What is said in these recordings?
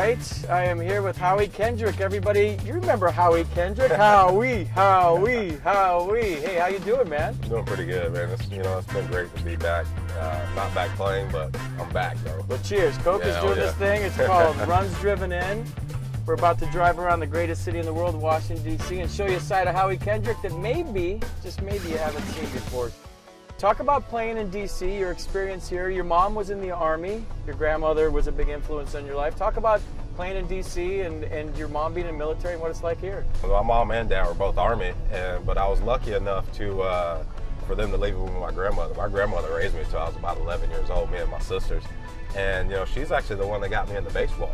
right. I am here with Howie Kendrick. Everybody, you remember Howie Kendrick? Howie. Hey, how you doing, man? I'm doing pretty good, man. It's been great to be back. Not back playing, but I'm back, though. Well, cheers. Coke is doing this thing. It's called Runs Driven In. We're about to drive around the greatest city in the world, Washington, D.C., and show you a side of Howie Kendrick that maybe, just maybe, you haven't seen before. Talk about playing in D.C., your experience here. Your mom was in the Army. Your grandmother was a big influence on your life. Talk about playing in D.C. and your mom being in the military and what it's like here. Well, my mom and dad were both Army, but I was lucky enough for them to leave me with my grandmother. My grandmother raised me until I was about 11 years old, me and my sisters. And, she's actually the one that got me into baseball.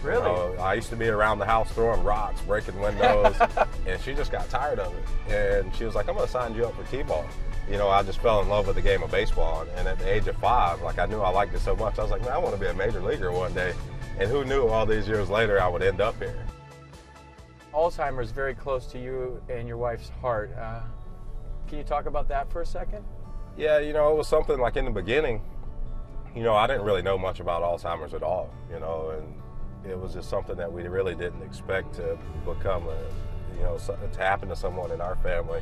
Really? I used to be around the house throwing rocks, breaking windows, and she just got tired of it. And she was like, I'm going to sign you up for T-ball. I just fell in love with the game of baseball. And at the age of 5, I knew I liked it so much. I was like, man, I want to be a major leaguer one day. And who knew all these years later I would end up here. Alzheimer's is very close to you and your wife's heart. Can you talk about that for a second? Yeah, it was something like in the beginning, I didn't really know much about Alzheimer's at all, and it was just something that we really didn't expect to become to happen to someone in our family.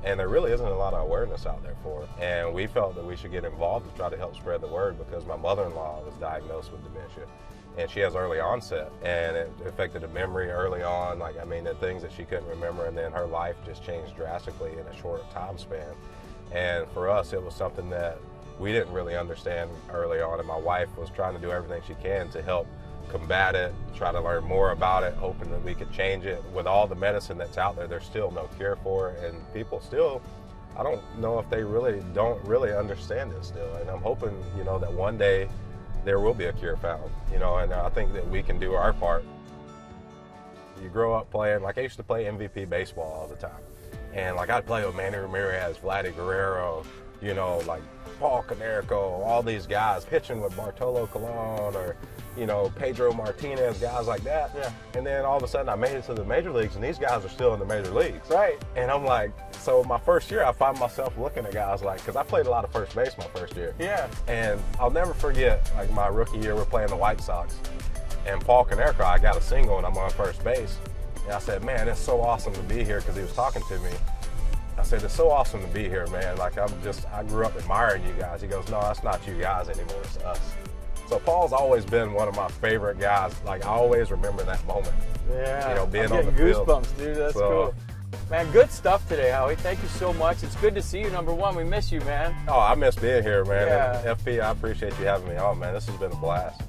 And there really isn't a lot of awareness out there for it. And we felt that we should get involved to try to help spread the word because my mother-in-law was diagnosed with dementia. And she has early onset, and it affected her memory early on. The things that she couldn't remember, and then her life just changed drastically in a short time span. And for us, it was something that we didn't really understand early on, and my wife was trying to do everything she can to help combat it, try to learn more about it, hoping that we could change it. With all the medicine that's out there, there's still no cure for it, and people still, I don't know if they don't really understand it still. And I'm hoping, that one day there will be a cure found, and I think that we can do our part. You grow up playing, I used to play MVP baseball all the time. And I'd play with Manny Ramirez, Vladdy Guerrero, Paul Konerko, all these guys, pitching with Bartolo Colon or, Pedro Martinez, guys like that. Yeah. And then all of a sudden I made it to the major leagues, and these guys are still in the major leagues. Right. And I'm like, so my first year I find myself looking at guys because I played a lot of first base my first year. Yeah. And I'll never forget, my rookie year, we're playing the White Sox. And Paul Konerko, I got a single and I'm on first base. And I said, man, it's so awesome to be here, because he was talking to me. I said, it's so awesome to be here, man. I grew up admiring you guys. He goes, no, that's not you guys anymore, it's us. So Paul's always been one of my favorite guys. I always remember that moment. Yeah. Being on the field. Goosebumps, dude. That's cool. Man, good stuff today, Howie. Thank you so much. It's good to see you, number one. We miss you, man. Oh, I miss being here, man. Yeah. And FP, I appreciate you having me on, man. This has been a blast.